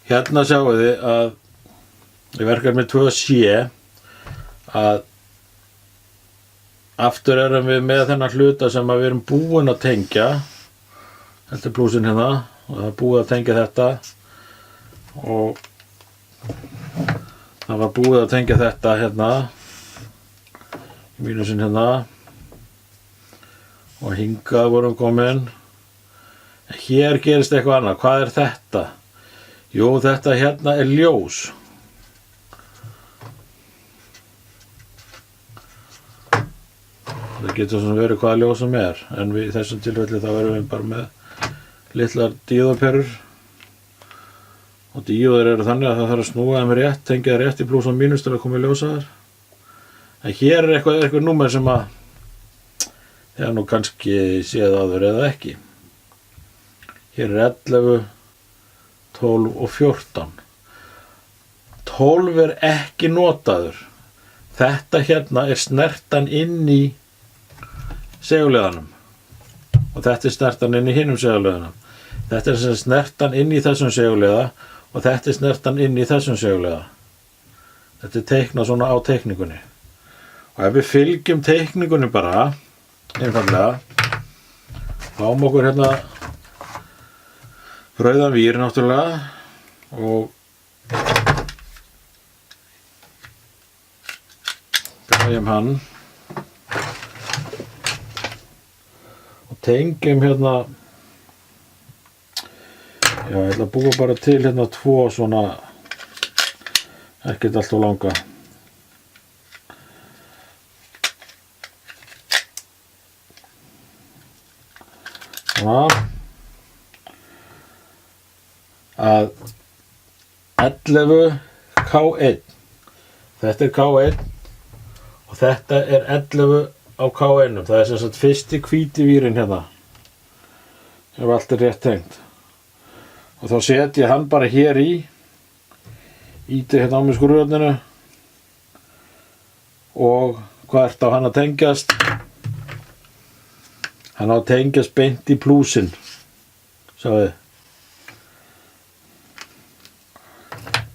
Hérna sjáum þið að í verkefni 2C að aftur erum við með þennan hluta sem við erum búin að tengja. Þetta er plúsin hérna og það er búið að tengja þetta og það var búið að tengja þetta hérna, mínusinn hérna og hingað vorum komin. Hér gerist eitthvað annað. Hvað er þetta? Jú, þetta hérna er ljós. Það getur svona verið hvaða ljós sem er, en í þessum tilfelli þá erum við bara með litlar díóðaperur og díóðir eru þannig að það þarf að snúa þeim rétt, tengja það rétt í plús og mínus til að koma í ljósaðar. En hér er eitthvað númer sem að þið hafa nú kannski séð áður eða ekki. Hér er 11, 12 og 14. 12 er ekki notaður. Þetta hérna er snertan inn í seguliðanum og þetta er snertan inn í hinum seguliðanum. Þetta er snertan inn í þessum seguliða og þetta er snertan inn í þessum seguliða. Þetta er teiknað svona á teikningunni. Og ef við fylgjum teikningunni bara, einfaldlega, fáum okkur hérna rauðan vír náttúrulega og græjum hann og tengjum hérna, já ég ætla að búa bara til hérna 2 svona, ekkert allt of langa. Svona að 11 K1, þetta er K1 og þetta er 11 á K1, það er sem sagt fyrsti hvíti vírinn hérna, ef allt er rétt tengt. Og þá set ég hann bara hér í, íti hérna á með skrúfjárninu og hvað ert á hann að tengjast? Hann á að tengjast beint í plúsin, sjáðu þið.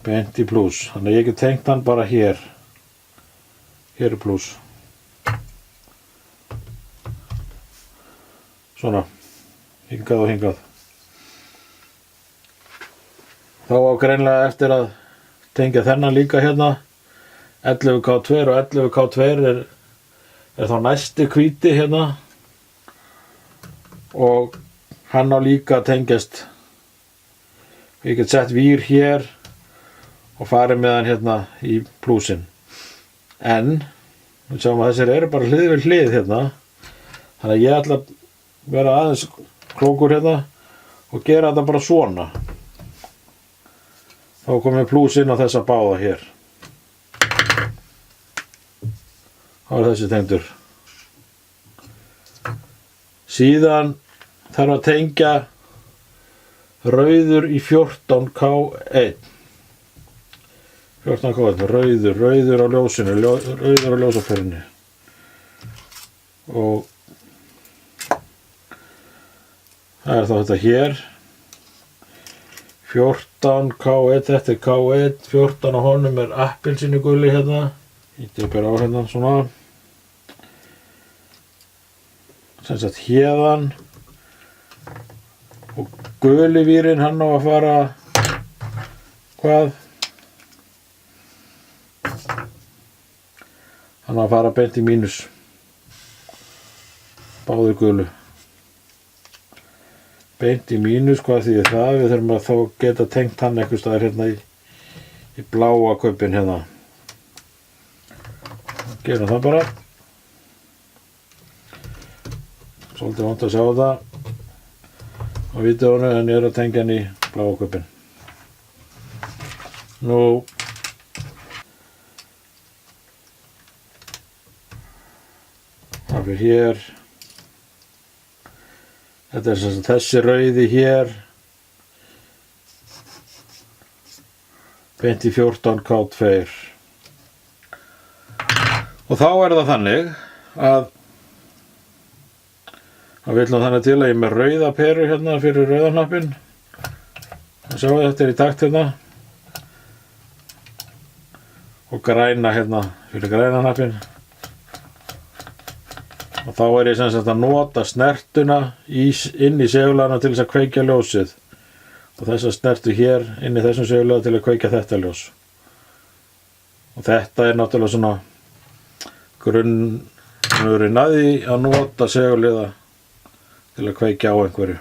Beint í plús, þannig að ég get tengt hann bara hér. Hér er plús. Svona, hingað og hingað. Þá á greinlega eftir að tengja þennan líka hérna. 11K2 og 11K2 er þá næsti hvíti hérna. Og hann á líka að tengjast. Ég get sett vír hér og farið með hann hérna í plúsin. En, við sjáum að þessir eru bara hlið við hlið hérna. Þannig að ég ætla að vera aðeins klókur hérna og gera þetta bara svona. Þá komum plús inn á þessa báða hér. Þá er þessi tengdur. Síðan þarf að tengja rauður í 14K1. 14K1, rauður á ljósinu, rauður á ljósaperunni. Og það er þá þetta hér. 14K1, þetta er K1, 14 á honum er appelsínuguli hérna. Ítti bara á hérna svona. Sem sagt héðan. Og guli vírinn hann á að fara, hvað? Hann á að fara beint í mínus. Báðir gulu. Beint í mínus, hvað þýðir það? Við þurfum að þá geta tengt hann einhvers staðar hérna í bláa kubbinn hérna. Gerum það bara. Svolítið vant að sjá það á vídeónu en ég er að tengja hann í bláa kubbinn. Nú það fyrir hér. Þetta er sem sagt þessi rauði hér. Beint í 14K2. Og þá er það þannig að við viljum þannig til að ég er með rauða peru hérna fyrir rauðahnappinn. Sjáu þetta er í takt hérna. og græna hérna fyrir græna hnappinn. Og þá ég sem sagt að nota snertuna inn í segulana til þess að kveikja ljósið. Og þessa snertu hér inn í þessum segulana til að kveikja þetta ljós. Og þetta náttúrulega svona grunnurinn að því að nota seguliða til að kveikja á einhverju.